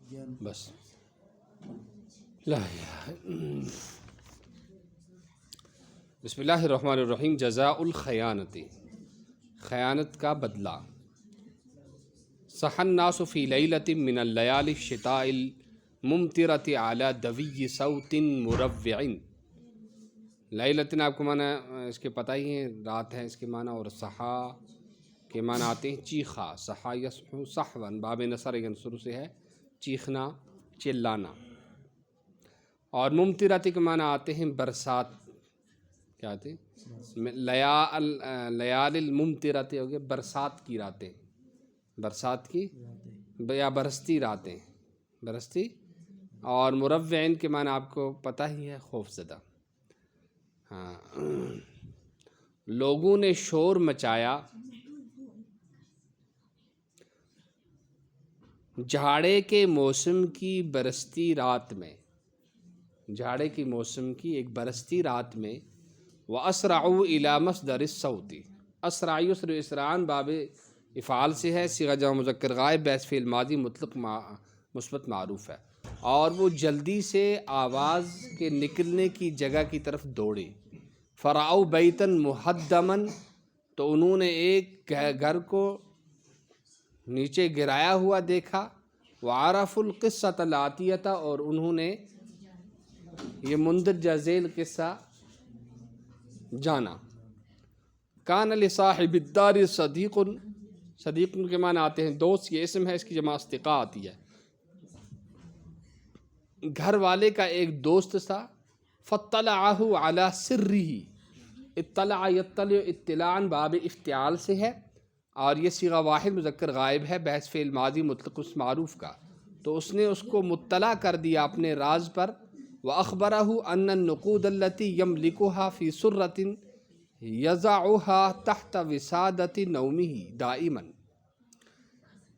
بس لا الہ بسم اللہ الرحمن الرحیم۔ جزاء الخیانتی، خیانت کا بدلہ۔ صح الناس فی لیلۃ من اللیالی الشتاء الممطرۃ علی دوی صوت مروع۔ لیلۃ آپ کو معنی اس کے پتہ ہی ہے، رات ہے اس کے معنی، اور صحا کے معنی آتے ہیں چیخا، صحا یصحو صحوا، باب نصر ینصر سے ہے چیخنا، چلانا، اور ممطرۃ کے معنی آتے ہیں برسات، کیا آتے ہیں لیال الممطرۃ ہو گیا برسات کی راتیں، برسات کی یا برستی راتیں، برستی، اور مروعین کے معنی آپ کو پتہ ہی ہے خوف زدہ۔ ہاں، لوگوں نے شور مچایا جھاڑے کے موسم کی برستی رات میں، جھاڑے کی موسم کی ایک برستی رات میں، وَأَسْرَعُوا إِلَى مَصْدَرِ الصَّوْتِ، اسرع یسر اسرعان باب افعال سے ہے، صیغہ جمع مذکر غائب بیس فعل ماضی مطلق مثبت معروف ہے، اور وہ جلدی سے آواز کے نکلنے کی جگہ کی طرف دوڑے۔ فَرَأَوْا بَيْتًا مُحَدَّمًا، تو انہوں نے ایک گھر کو نیچے گرایا ہوا دیکھا۔ وَعَرَفُوا الْقِصَّةَ الْآتِيَةَ، اور انہوں نے یہ مندرجہ ذیل قصہ جانا۔ کان لصاحب الدار صدیق، صدیق کے معنی آتے ہیں دوست، یہ اسم ہے، اس کی جمع اصدقاء آتی ہے۔ گھر والے کا ایک دوست تھا، فاطلعہ علی سرہ، اطلع یطلع اطلاعاً باب افتعال سے ہے، اور یہ صیغہ واحد مذکر غائب ہے بحث فعل ماضی مطلق اس معروف کا، تو اس نے اس کو مطلع کر دیا اپنے راز پر۔ وَأَخْبَرَهُ أَنَّ النُّقُودَ الَّتِي يَمْلِكُهَا فِي سُرَّةٍ يَضَعُهَا تَحْتَ وِسَادَةِ نَوْمِهِ دَائِمًا۔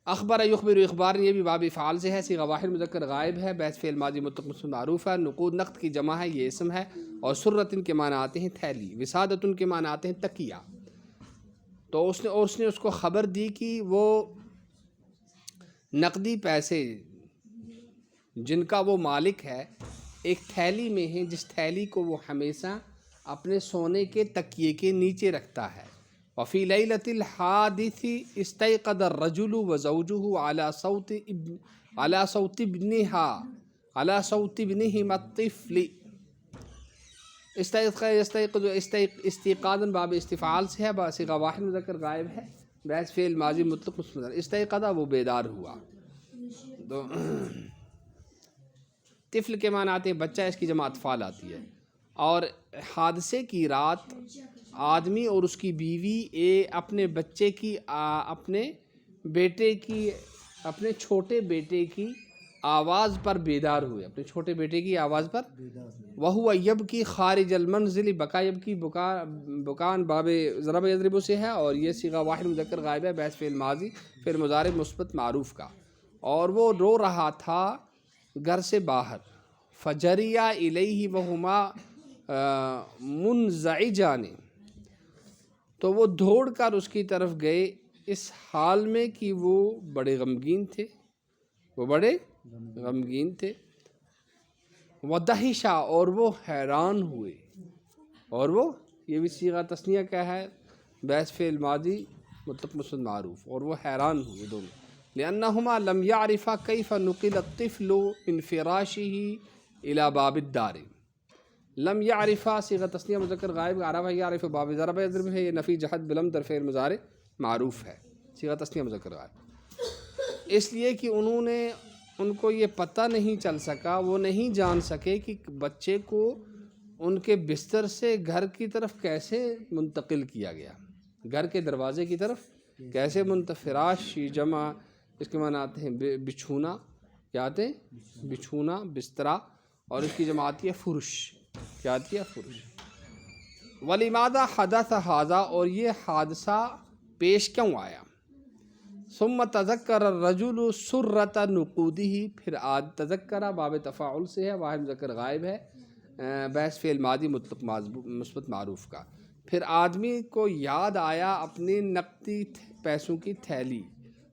اخبر یخبر، اخبار یہ بھی باب افعال سے ہے، صیغہ واحد مذکر غائب ہے بحث فعل ماضی مطلق معروف ہے۔ نقود نقد کی جمع ہے، یہ اسم ہے، اور سرۃ کے معنی آتے ہیں تھیلی، وسادۃ کے معنی آتے ہیں تکیہ۔ تو اس نے اس کو خبر دی کہ وہ نقدی پیسے جن کا وہ مالک ہے ایک تھیلی میں ہیں، جس تھیلی کو وہ ہمیشہ اپنے سونے کے تکیے کے نیچے رکھتا ہے۔ وفی لیلۃ الحادث استيقظ الرجل وزوجه على صوت ابنهما الطفل۔ استيقظ استيقاظاً باب استفعال سے ہے، صیغہ واحد مذکر غائب ہے بحث فعل ماضی مطلق مستمر۔ استيقظ وہ بیدار ہوا، تو طفل کے معنی آتے ہیں بچہ، اس کی جمع اطفال آتی ہے۔ اور حادثے کی رات آدمی اور اس کی بیوی اپنے بچے کی اپنے بیٹے کی، اپنے چھوٹے بیٹے کی آواز پر بیدار ہوئے، اپنے چھوٹے بیٹے کی آواز پر۔ وَهُوَ يَبْكِي خَارِجَ الْمَنْزِلِ، بکا یبکی، بکان باب ضرب یضرب سے ہے، اور یہ صیغہ واحد مذکر غائب ہے بحث فعل ماضی فعل مضارع مثبت معروف کا، اور وہ رو رہا تھا گھر سے باہر۔ فجریا الیہ وہما منزعجان، تو وہ دوڑ کر اس کی طرف گئے اس حال میں کہ وہ بڑے غمگین تھے، وہ بڑے غمگین تھے۔ ودہشا، اور وہ حیران ہوئے، اور وہ یہ بھی صیغہ تثنیہ کیا ہے بحث فعل ماضی مطلق مثبت معروف، اور وہ حیران ہوئے دونوں۔ لأنہما لم یعرفا کیف نقل الطفل من فراشہ الى باب الدار۔ لم یعرفا صیغہ تثنیہ مذکر غائب، عرفہ یعرف باب ضرب یضرب ہے، یہ نفی جہد بلم در فعل مضارع معروف ہے، صیغہ تثنیہ مذکر غائب، اس لیے کہ ان کو یہ پتہ نہیں چل سکا، وہ نہیں جان سکے کہ بچے کو ان کے بستر سے گھر کی طرف کیسے منتقل کیا گیا، گھر کے دروازے کی طرف کیسے فراش جمع اس کے معنی آتے ہیں بچھونا، کیا آتے ہیں بچھونا، بسترا، اور اس کی جمع آتی ہے فرش، کیا آتی ہے فرش۔ وَلِمَاذَا حَدَثَ هَذَا، اور یہ حادثہ پیش کیوں آیا۔ ثُمَّ تَذَكَّرَ الرَّجُلُ سُرَّةَ نُقُودِهِ، پھر تذکرہ باب تفاعل سے ہے، واحد مذکر غائب ہے بحث فعل ماضی مطلق مثبت معروف کا، پھر آدمی کو یاد آیا اپنی نقدی پیسوں کی تھیلی۔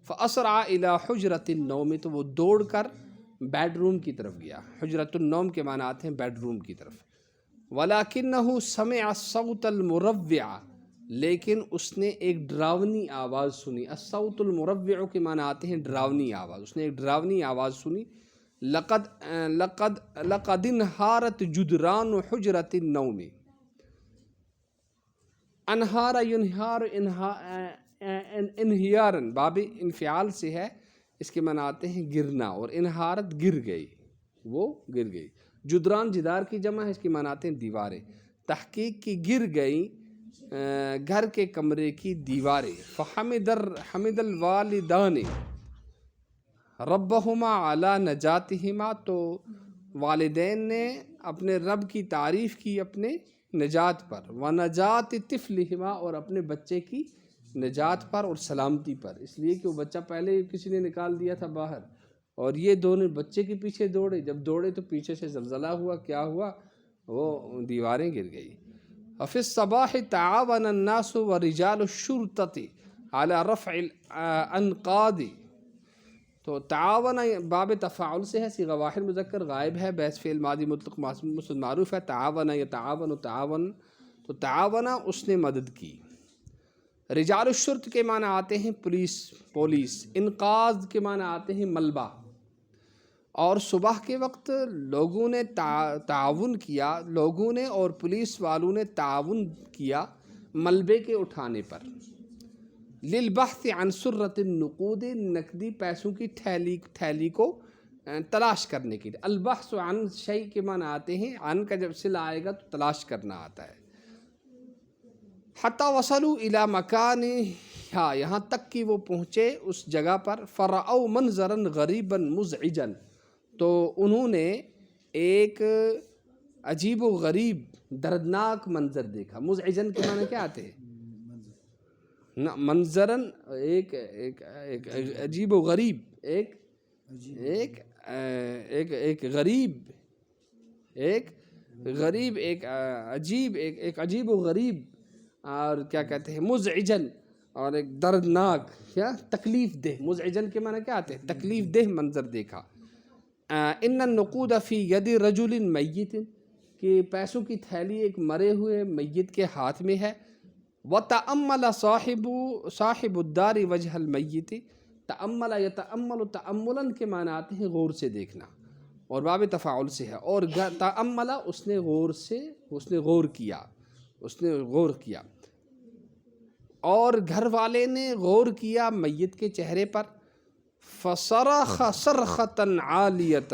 فَأَسْرَعَ إِلَى حُجْرَةِ النَّوْمِ، تو وہ دوڑ کر بیڈ روم کی طرف گیا. حجرۃ النوم کے معنی آتے ہیں بیڈ روم کی طرف. وَلَكِنَّهُ سَمِعَ الصَّوْتَ الْمُرَوِّعَ، لیکن اس نے ایک ڈراونی آواز سنی. الصوت المروع کے معنی آتے ہیں ڈراونی آواز. اس نے ایک ڈراونی آواز سنی. لقد انہارت جدران حجرۃ النوم. انہار ینہار انہیارن باب انفعال سے ہے، اس کے معنی آتے ہیں گرنا، اور انہارت گر گئی، وہ گر گئی. جدران جدار کی جمع ہے، اس کی معنی آتے ہیں دیواریں. تحقیق کی گر گئی گھر کے کمرے کی دیواریں. حمد الوالدان ربہما علی نجاتہما، تو والدین نے اپنے رب کی تعریف کی اپنے نجات پر. ونجات طفلہما، اور اپنے بچے کی نجات پر اور سلامتی پر، اس لیے کہ وہ بچہ پہلے کسی نے نکال دیا تھا باہر، اور یہ دونوں بچے کے پیچھے دوڑے. جب دوڑے تو پیچھے سے زلزلہ ہوا، کیا ہوا؟ وہ دیواریں گر گئی. فی الصباح تعاون الناس ورجال الشرطۃ علی رفع الانقاض. تو تعاون باب تفاعل سے ہے، صیغہ واحد مذکر غائب ہے، بحث فعل ماضی مطلق مسند معروف ہے. تعاون یتعاون تعاون، تو تعاون اس نے مدد کی. رجال الشرط کے معنی آتے ہیں پولیس. انقاذ کے معنی آتے ہیں ملبہ. اور صبح کے وقت لوگوں نے تعاون کیا، لوگوں نے اور پولیس والوں نے تعاون کیا ملبے کے اٹھانے پر. للبحث عن سرۃ النقود، نقدی پیسوں کی تھیلی کو تلاش کرنے کے لیے. البحث عن شیء کے معنی آتے ہیں، عن کا جب صلہ آئے گا تو تلاش کرنا آتا ہے. حتی وصلوا الی مکان، یہاں تک کہ وہ پہنچے اس جگہ پر. فرأوا منظرا غریبا مزعجا، تو انہوں نے ایک عجیب و غریب دردناک منظر دیکھا. مزعجن کے معنی کیا آتے ہیں؟ منظرن ایک عجیب و غریب، ایک عجیب و غریب، اور کیا کہتے ہیں مزعجن، اور ایک دردناک، کیا تکلیف دہ. مزعجن کے معنی کیا آتے ہیں؟ تکلیف دہ منظر دیکھا. ان النقود فی ید رجل میت، کہ پیسوں کی تھیلی ایک مرے ہوئے میت کے ہاتھ میں ہے. وتأمل صاحب الدار وجہ المیت. تأمل یتأمل، تأملاً کے معنی آتے ہیں غور سے دیکھنا، اور باب تفاعل سے ہے. اور تأمل اس نے غور کیا. اور گھر والے نے غور کیا میت کے چہرے پر. فصرخ صرخۃ عالیۃ.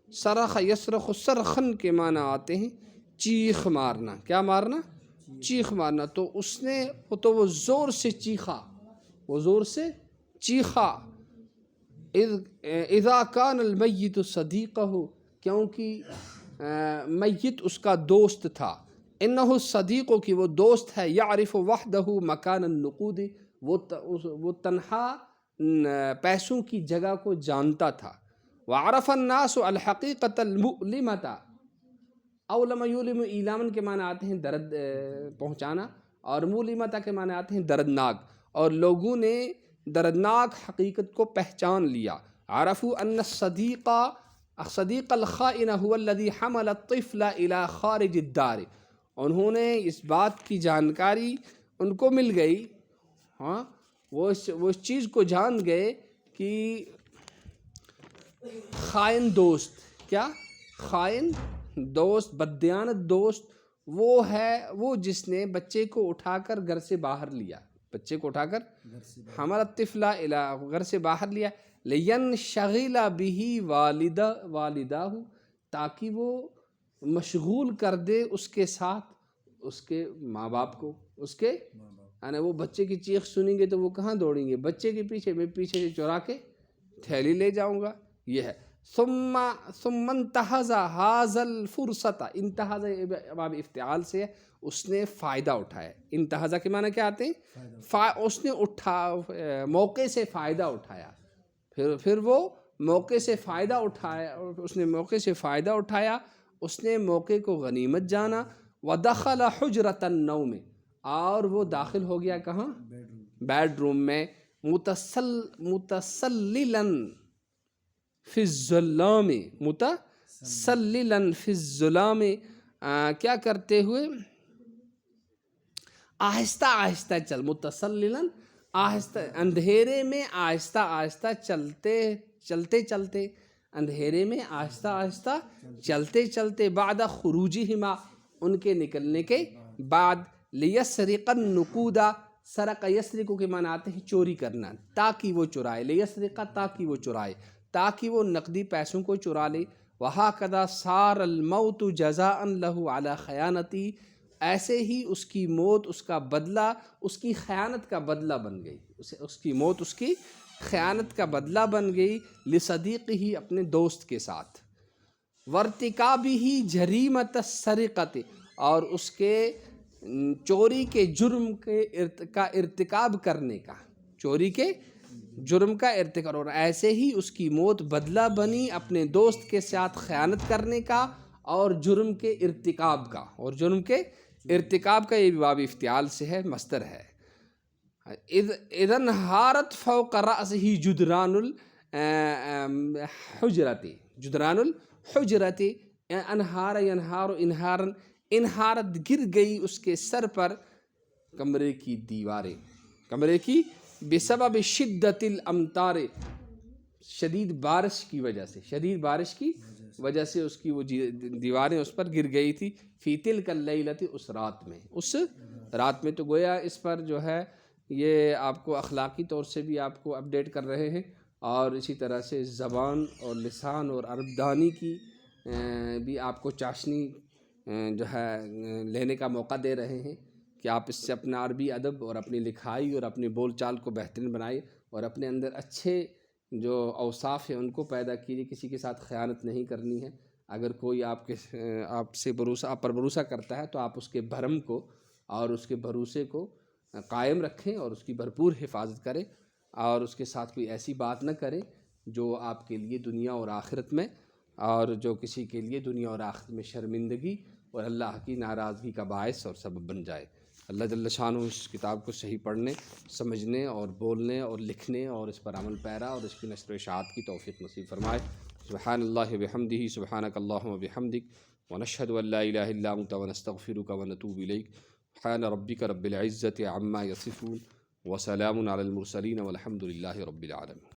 صرخ یصرخ، صرخن کے معنی آتے ہیں چیخ مارنا. کیا مارنا؟ چیخ مارنا. تو اس نے وہ زور سے چیخا. اذا کان المیت صدیقہ، کیونکہ میت اس کا دوست تھا. انہ صدیق، کی وہ دوست ہے. یعرف وحدہ مکان النقود، وہ تنہا پیسوں کی جگہ کو جانتا تھا. وعرف الناس الحقیقۃ المؤلمۃ. اولم یولم، ایلامن کے معنی آتے ہیں درد پہنچانا، اور مولمتا کے معنی آتے ہیں دردناک. اور لوگوں نے دردناک حقیقت کو پہچان لیا. عرفوا ان صدیق الخائن هو الذي حمل الطفل الى خارج الدار. انہوں نے اس بات کی جانکاری ان کو مل گئی، ہاں وہ اس چیز کو جان گئے کہ خائن دوست، کیا خائن دوست، بددیانت دوست وہ جس نے بچے کو اٹھا کر گھر سے باہر لیا. بچے کو اٹھا کر حمل الطفل الى گھر سے باہر لیا. لینشغل به والداہ، تاکہ وہ مشغول کر دے اس کے ساتھ اس کے ماں باپ کو. یعنی وہ بچے کی چیخ سنیں گے تو وہ کہاں دوڑیں گے؟ بچے کے پیچھے. میں پیچھے سے چورا کے تھیلی لے جاؤں گا. یہ ہے. ثم انتہز ھذا الفرصۃ. انتہز باب افتعال سے ہے، اس نے فائدہ اٹھایا. انتہز کے معنی کیا آتے ہیں؟ اس نے موقع سے فائدہ اٹھایا. پھر وہ موقع سے فائدہ اٹھایا. اس نے موقع کو غنیمت جانا. ودخل حجرۃ النوم، اور وہ داخل ہو گیا کہاں؟ بیڈ روم میں. متسللا فی الظلام متسللا فی الظلام، کیا کرتے ہوئے، آہستہ آہستہ چل، متسللا آہستہ، اندھیرے میں آہستہ آہستہ چلتے اندھیرے میں آہستہ آہستہ چلتے بعد خروجہما، ان کے نکلنے کے بعد، لیسرق النقود، سرق یسرق کے معنی آتے ہیں چوری کرنا، تاکہ وہ چرائے، لیسرق تاکہ وہ چرائے، تاکہ وہ نقدی پیسوں کو چرا لے، وہکذا صار الموت جزاء له علی خیانتی، ایسے ہی اس کی موت اس کا بدلہ اس کی خیانت کا بدلہ بن گئی، اس کی موت اس کی خیانت کا بدلہ بن گئی، لصدیقہ اپنے دوست کے ساتھ، وارتکابہ جریمۃ السرقۃ، اور اس کے چوری کے جرم کا ارتکاب کرنے کا، چوری کے جرم کا ارتکاب، اور ایسے ہی اس کی موت بدلہ بنی اپنے دوست کے ساتھ خیانت کرنے کا اور جرم کے ارتکاب کا، اور جرم کے ارتکاب کا، یہ بھی باب افتعال سے ہے، مصدر ہے۔ اذا انہارت فوق رأسہ جدران الحجرت، جدران الحجرت، انہار ینہار انہارا، انہارت گر گئی اس کے سر پر کمرے کی دیواریں، کمرے کی، بسبب شدت الامطار، شدید بارش کی وجہ سے، شدید بارش کی وجہ سے اس کی وہ دیواریں اس پر گر گئی تھی، فی تلک اللیلۃ، اس رات میں، اس رات میں۔ تو گویا اس پر جو ہے یہ آپ کو اخلاقی طور سے بھی آپ کو اپڈیٹ کر رہے ہیں، اور اسی طرح سے زبان اور لسان اور عرب دانی کی بھی آپ کو چاشنی جو ہے لینے کا موقع دے رہے ہیں، کہ آپ اس سے اپنا عربی ادب اور اپنی لکھائی اور اپنی بول چال کو بہترین بنائے، اور اپنے اندر اچھے جو اوصاف ہیں ان کو پیدا کیجیے، کسی کے ساتھ خیانت نہیں کرنی ہے۔ اگر کوئی آپ سے بھروسہ، آپ پر بھروسہ کرتا ہے تو آپ اس کے بھرم کو اور اس کے بھروسے کو قائم رکھیں اور اس کی بھرپور حفاظت کریں، اور اس کے ساتھ کوئی ایسی بات نہ کریں جو آپ کے لیے دنیا اور آخرت میں، اور جو کسی کے لیے دنیا اور آخرت میں شرمندگی اور اللہ کی ناراضگی کا باعث اور سبب بن جائے۔ اللہ جل شانہ اس کتاب کو صحیح پڑھنے، سمجھنے اور بولنے اور لکھنے اور اس پر عمل پیرا اور اس کی نشر و اشاعت کی توفیق نصیب فرمائے۔ سبحان اللہ وبحمدہ، سبحانک اللہم وبحمدک، ونشہد ان لا الہ الا انت ونستغفرک ونتوب الیک۔ سبحان ربک رب العزۃ عما یصفون، وسلام علی المرسلین، والحمد للہ رب العالمین۔